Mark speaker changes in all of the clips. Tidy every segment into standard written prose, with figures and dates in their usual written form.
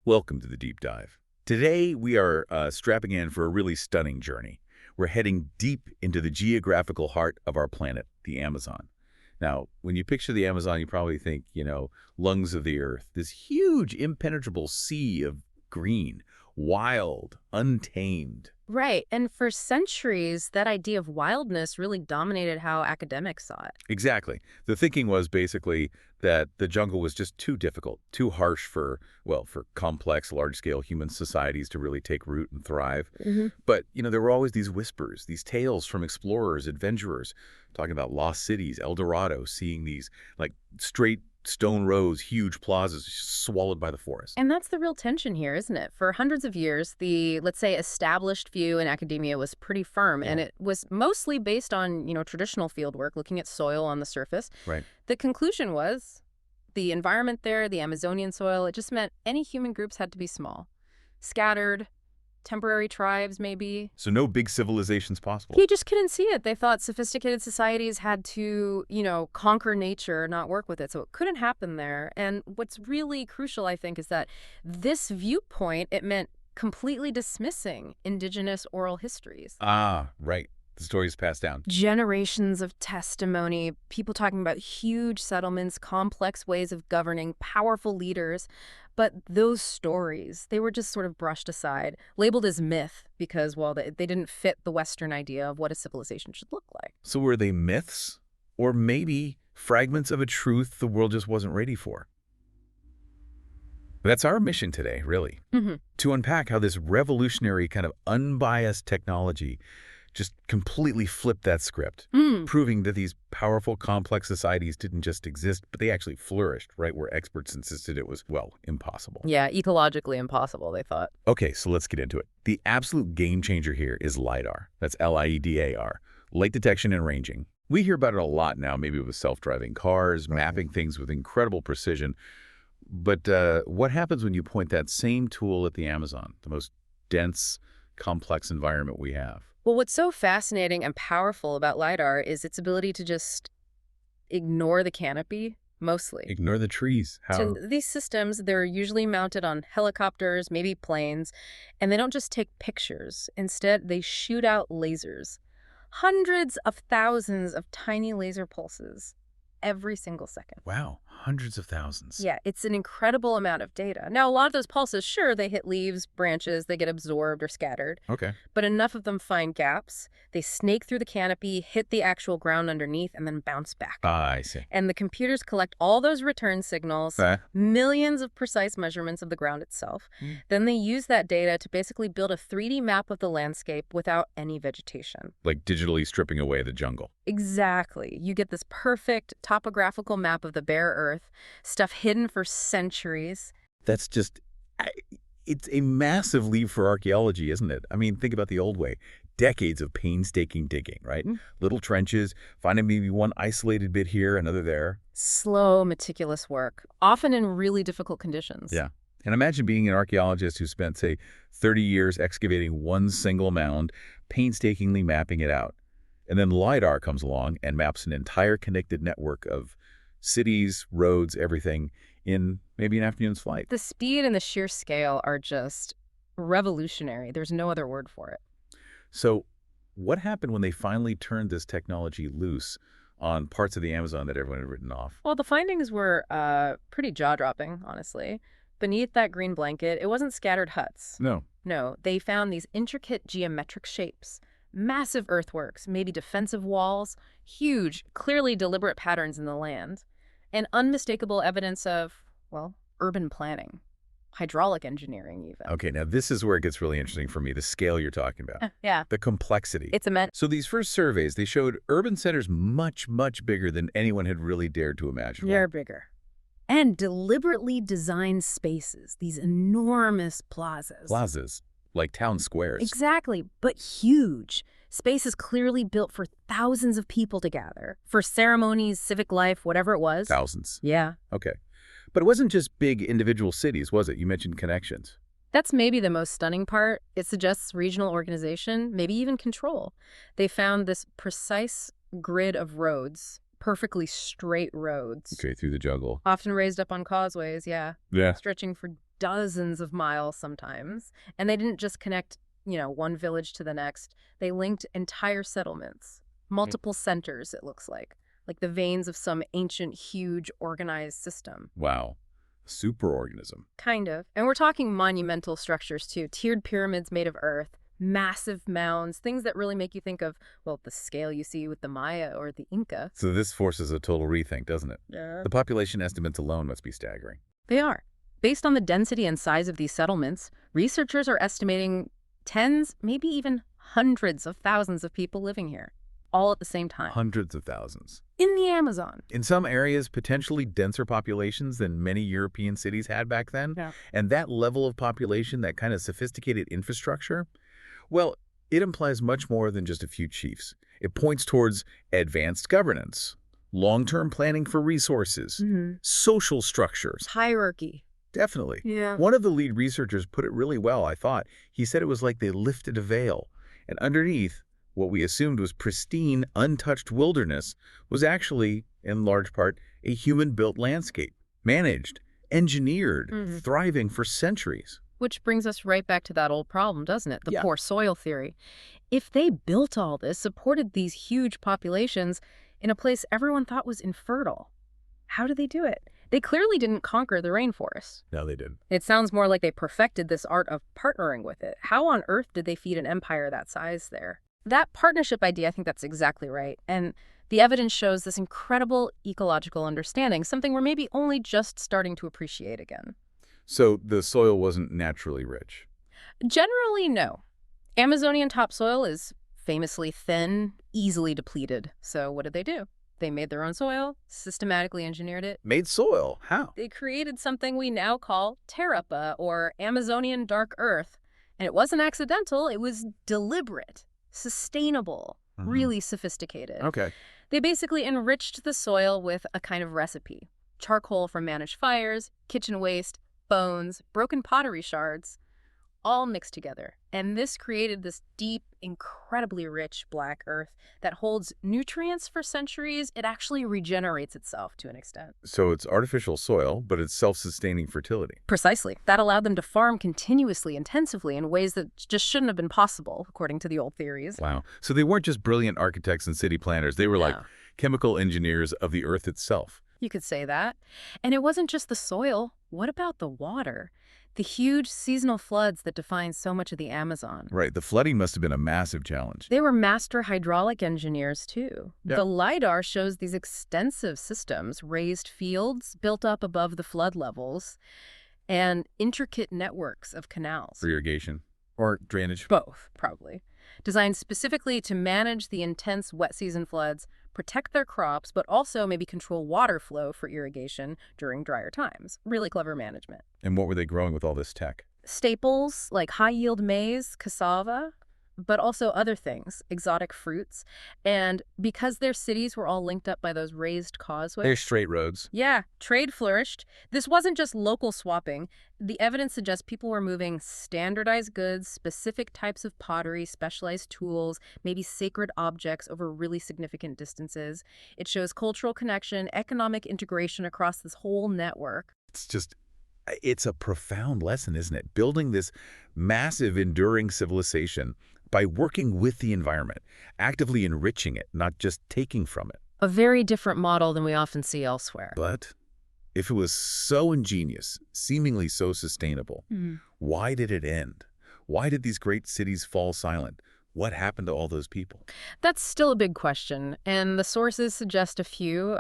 Speaker 1: Welcome to the Deep Dive. Today, we are strapping in for a really stunning journey. We're heading deep into the geographical heart of our planet, the Amazon. Now, when you picture the Amazon, you probably think, lungs of the earth, this huge, impenetrable sea of green, wild, untamed.
Speaker 2: Right. And for centuries, that idea of wildness really dominated how academics saw it.
Speaker 1: Exactly. The thinking was basically that the jungle was just too difficult, too harsh for complex, large-scale human societies to really take root and thrive. But, there were always these whispers, these tales from explorers, adventurers, talking about lost cities, El Dorado, seeing these, like, straight stone rows, huge plazas swallowed by the forest.
Speaker 2: And that's the real tension here, isn't it? For hundreds of years, the, let's say, established view in academia was pretty firm, and
Speaker 1: Yeah.
Speaker 2: it was mostly based on, traditional field work, looking at soil on the surface.
Speaker 1: Right.
Speaker 2: The conclusion was the environment there, the Amazonian soil, it just meant any human groups had to be small, scattered, temporary tribes maybe.
Speaker 1: So no big civilizations possible.
Speaker 2: He just couldn't see it. They thought sophisticated societies had to, conquer nature, not work with it. So it couldn't happen there. And what's really crucial, I think, is that this viewpoint, it meant completely dismissing indigenous oral histories.
Speaker 1: Ah, right. The stories passed down.
Speaker 2: Generations of testimony, people talking about huge settlements, complex ways of governing, powerful leaders. But those stories, they were just sort of brushed aside, labeled as myth because, well, they didn't fit the Western idea of what a civilization should look like.
Speaker 1: So were they myths? Or maybe fragments of a truth the world just wasn't ready for? That's our mission today, really. To unpack how this revolutionary kind of unbiased technology just completely flipped that script, proving that these powerful, complex societies didn't just exist, but they actually flourished, right, where experts insisted it was, impossible.
Speaker 2: Yeah, ecologically impossible, they thought.
Speaker 1: Okay, so let's get into it. The absolute game changer here is LiDAR. That's LIDAR, light detection and ranging. We hear about it a lot now, maybe with self-driving cars, mapping things with incredible precision. But what happens when you point that same tool at the Amazon, the most dense, complex environment we have?
Speaker 2: Well, what's so fascinating and powerful about LiDAR is its ability to just ignore the canopy, mostly.
Speaker 1: Ignore the trees. How?
Speaker 2: So these systems, they're usually mounted on helicopters, maybe planes, and they don't just take pictures. Instead, they shoot out lasers. Hundreds of thousands of tiny laser pulses every single second.
Speaker 1: Wow, hundreds of thousands.
Speaker 2: Yeah, it's an incredible amount of data. Now, a lot of those pulses, sure, they hit leaves, branches, they get absorbed or scattered,
Speaker 1: Okay.
Speaker 2: but enough of them find gaps. They snake through the canopy, hit the actual ground underneath, and then bounce back.
Speaker 1: Ah, I see.
Speaker 2: And the computers collect all those return signals, millions of precise measurements of the ground itself. Then they use that data to basically build a 3D map of the landscape without any vegetation.
Speaker 1: Like digitally stripping away the jungle.
Speaker 2: Exactly. You get this perfect topographical map of the bare earth, stuff hidden for centuries.
Speaker 1: That's just, it's a massive leap for archaeology, isn't it? I mean, think about the old way. Decades of painstaking digging, right? Little trenches, finding maybe one isolated bit here, another there.
Speaker 2: Slow, meticulous work, often in really difficult conditions.
Speaker 1: Yeah. And imagine being an archaeologist who spent, say, 30 years excavating one single mound, painstakingly mapping it out. And then LiDAR comes along and maps an entire connected network of cities, roads, everything in maybe an afternoon's flight.
Speaker 2: The speed and the sheer scale are just revolutionary. There's no other word for it.
Speaker 1: So what happened when they finally turned this technology loose on parts of the Amazon that everyone had written off?
Speaker 2: Well, the findings were pretty jaw-dropping, honestly. Beneath that green blanket, it wasn't scattered huts.
Speaker 1: No.
Speaker 2: No, they found these intricate geometric shapes. Massive earthworks, maybe defensive walls, huge, clearly deliberate patterns in the land, and unmistakable evidence of, urban planning, hydraulic engineering even.
Speaker 1: Okay, now this is where it gets really interesting for me, the scale you're talking about.
Speaker 2: Yeah.
Speaker 1: The complexity.
Speaker 2: It's immense.
Speaker 1: So these first surveys, they showed urban centers much, much bigger than anyone had really dared to imagine.
Speaker 2: They're bigger. And deliberately designed spaces, these enormous plazas.
Speaker 1: Plazas, like town squares.
Speaker 2: Exactly, but huge. Spaces clearly built for thousands of people to gather, for ceremonies, civic life, whatever it was.
Speaker 1: Thousands.
Speaker 2: Yeah.
Speaker 1: Okay. But it wasn't just big individual cities, was it? You mentioned connections.
Speaker 2: That's maybe the most stunning part. It suggests regional organization, maybe even control. They found this precise grid of roads, perfectly straight roads.
Speaker 1: Okay, through the jungle.
Speaker 2: Often raised up on causeways, yeah.
Speaker 1: Yeah.
Speaker 2: Stretching for dozens of miles sometimes. And they didn't just connect, one village to the next. They linked entire settlements, multiple centers, it looks like the veins of some ancient, huge, organized system.
Speaker 1: Wow. Superorganism.
Speaker 2: Kind of. And we're talking monumental structures, too. Tiered pyramids made of earth, massive mounds, things that really make you think of, well, the scale you see with the Maya or the Inca.
Speaker 1: So this forces a total rethink, doesn't it?
Speaker 2: Yeah.
Speaker 1: The population estimates alone must be staggering.
Speaker 2: They are. Based on the density and size of these settlements, researchers are estimating tens, maybe even hundreds of thousands of people living here, all at the same time.
Speaker 1: Hundreds of thousands.
Speaker 2: In the Amazon.
Speaker 1: In some areas, potentially denser populations than many European cities had back then.
Speaker 2: Yeah.
Speaker 1: And that level of population, that kind of sophisticated infrastructure, well, it implies much more than just a few chiefs. It points towards advanced governance, long-term planning for resources, social structures.
Speaker 2: Hierarchy.
Speaker 1: Definitely.
Speaker 2: Yeah.
Speaker 1: One of the lead researchers put it really well, I thought. He said it was like they lifted a veil, and underneath, what we assumed was pristine, untouched wilderness was actually, in large part, a human-built landscape, managed, engineered, thriving for centuries.
Speaker 2: Which brings us right back to that old problem, doesn't it? The
Speaker 1: Yeah.
Speaker 2: poor soil theory. If they built all this, supported these huge populations in a place everyone thought was infertile, how did they do it? They clearly didn't conquer the rainforest.
Speaker 1: No, they didn't.
Speaker 2: It sounds more like they perfected this art of partnering with it. How on earth did they feed an empire that size there? That partnership idea, I think that's exactly right. And the evidence shows this incredible ecological understanding, something we're maybe only just starting to appreciate again.
Speaker 1: So the soil wasn't naturally rich.
Speaker 2: Generally, no. Amazonian topsoil is famously thin, easily depleted. So what did they do? They made their own soil, systematically engineered it.
Speaker 1: Made soil? How?
Speaker 2: They created something we now call terrapa, or Amazonian dark earth. And it wasn't accidental, it was deliberate, sustainable, really sophisticated.
Speaker 1: Okay.
Speaker 2: They basically enriched the soil with a kind of recipe. Charcoal from managed fires, kitchen waste, bones, broken pottery shards, all mixed together. And this created this deep, incredibly rich black earth that holds nutrients for centuries. It actually regenerates itself to an extent.
Speaker 1: So it's artificial soil, but it's self-sustaining fertility.
Speaker 2: Precisely. That allowed them to farm continuously, intensively, in ways that just shouldn't have been possible, according to the old theories.
Speaker 1: Wow. So they weren't just brilliant architects and city planners. They were like
Speaker 2: No.
Speaker 1: chemical engineers of the earth itself.
Speaker 2: You could say that. And it wasn't just the soil. What about the water? The huge seasonal floods that define so much of the Amazon.
Speaker 1: Right. The flooding must have been a massive challenge.
Speaker 2: They were master hydraulic engineers, too.
Speaker 1: Yeah.
Speaker 2: The LiDAR shows these extensive systems, raised fields built up above the flood levels, and intricate networks of canals.
Speaker 1: For irrigation or drainage.
Speaker 2: Both, probably. Designed specifically to manage the intense wet season floods, protect their crops, but also maybe control water flow for irrigation during drier times. Really clever management.
Speaker 1: And what were they growing with all this tech?
Speaker 2: Staples like high-yield maize, cassava, but also other things, exotic fruits. And because their cities were all linked up by those raised causeways.
Speaker 1: They're straight roads.
Speaker 2: Yeah, trade flourished. This wasn't just local swapping. The evidence suggests people were moving standardized goods, specific types of pottery, specialized tools, maybe sacred objects over really significant distances. It shows cultural connection, economic integration across this whole network.
Speaker 1: It's a profound lesson, isn't it? Building this massive, enduring civilization by working with the environment, actively enriching it, not just taking from it.
Speaker 2: A very different model than we often see elsewhere.
Speaker 1: But if it was so ingenious, seemingly so sustainable, why did it end? Why did these great cities fall silent? What happened to all those people?
Speaker 2: That's still a big question, and the sources suggest a few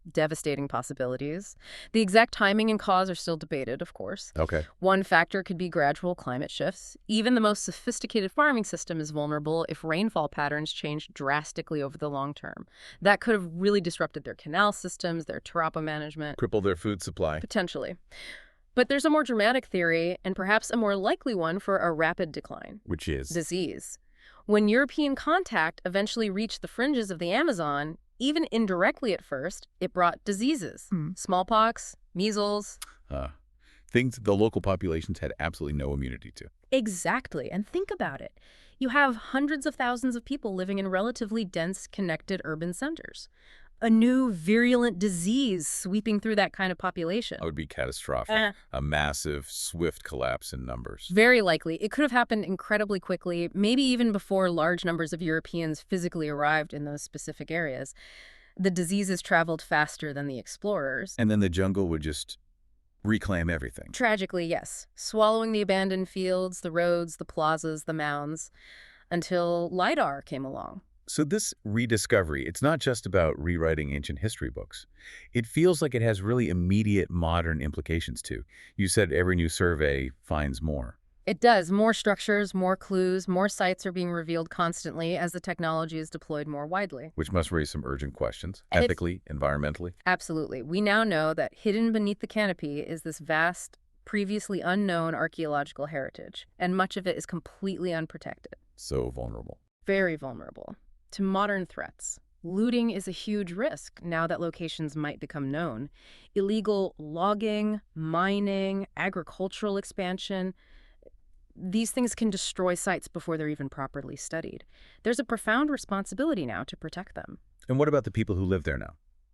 Speaker 2: devastating possibilities. The exact timing and cause are still debated, of course.
Speaker 1: Okay.
Speaker 2: One factor could be gradual climate shifts. Even the most sophisticated farming system is vulnerable if rainfall patterns change drastically over the long term. That could have really disrupted their canal systems, their terrapa management.
Speaker 1: Cripple their food supply.
Speaker 2: Potentially. But there's a more dramatic theory, and perhaps a more likely one for a rapid decline.
Speaker 1: Which is?
Speaker 2: Disease. When European contact eventually reached the fringes of the Amazon, even indirectly at first, it brought diseases. Smallpox, measles.
Speaker 1: Things the local populations had absolutely no immunity to.
Speaker 2: Exactly. And think about it. You have hundreds of thousands of people living in relatively dense, connected urban centers. a new virulent disease sweeping through that kind of population.
Speaker 1: That would be catastrophic. A massive, swift collapse in numbers.
Speaker 2: Very likely. It could have happened incredibly quickly, maybe even before large numbers of Europeans physically arrived in those specific areas. The diseases traveled faster than the explorers.
Speaker 1: And then the jungle would just reclaim everything.
Speaker 2: Tragically, yes. Swallowing the abandoned fields, the roads, the plazas, the mounds, until LiDAR came along.
Speaker 1: So this rediscovery, it's not just about rewriting ancient history books. It feels like it has really immediate modern implications too. You said every new survey finds more.
Speaker 2: It does. More structures, more clues, more sites are being revealed constantly as the technology is deployed more widely.
Speaker 1: Which must raise some urgent questions,
Speaker 2: And
Speaker 1: ethically, environmentally.
Speaker 2: Absolutely. We now know that hidden beneath the canopy is this vast, previously unknown archaeological heritage, and much of it is completely unprotected.
Speaker 1: So vulnerable.
Speaker 2: Very vulnerable to modern threats. Looting is a huge risk now that locations might become known. Illegal logging, mining, agricultural expansion, these things can destroy sites before they're even properly studied. There's a profound responsibility now to protect them.
Speaker 1: And what about the people who live there now?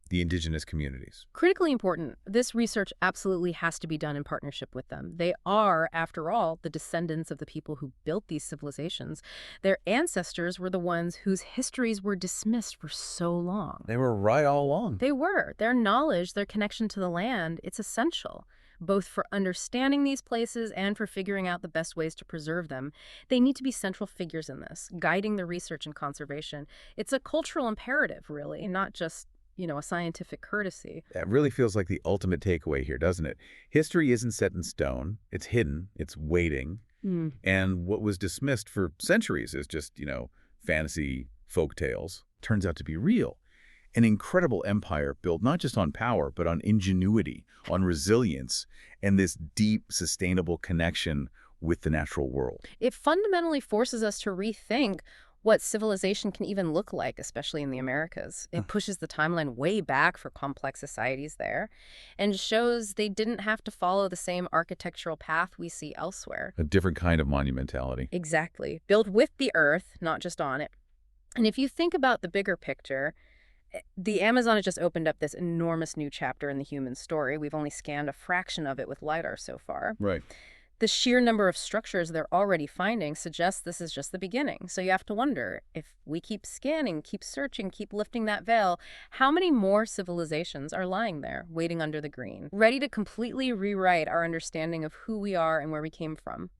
Speaker 1: The indigenous communities.
Speaker 2: Critically important, this research absolutely has to be done in partnership with them. They are, after all, the descendants of the people who built these civilizations. Their ancestors were the ones whose histories were dismissed for so long.
Speaker 1: They were right all along.
Speaker 2: They were. Their knowledge, their connection to the land, it's essential, both for understanding these places and for figuring out the best ways to preserve them. They need to be central figures in this, guiding the research and conservation. It's a cultural imperative, really, not just a scientific courtesy.
Speaker 1: That really feels like the ultimate takeaway here, doesn't it? History isn't set in stone. It's hidden. It's waiting. And what was dismissed for centuries as just, fantasy folk tales turns out to be real. An incredible empire built not just on power, but on ingenuity, on resilience, and this deep, sustainable connection with the natural world.
Speaker 2: It fundamentally forces us to rethink what civilization can even look like, especially in the Americas. It pushes the timeline way back for complex societies there and shows they didn't have to follow the same architectural path we see elsewhere.
Speaker 1: A different kind of monumentality.
Speaker 2: Exactly. Built with the earth, not just on it. And if you think about the bigger picture, the Amazon has just opened up this enormous new chapter in the human story. We've only scanned a fraction of it with LiDAR so far.
Speaker 1: Right.
Speaker 2: The sheer number of structures they're already finding suggests this is just the beginning. So you have to wonder, if we keep scanning, keep searching, keep lifting that veil, how many more civilizations are lying there, waiting under the green, ready to completely rewrite our understanding of who we are and where we came from?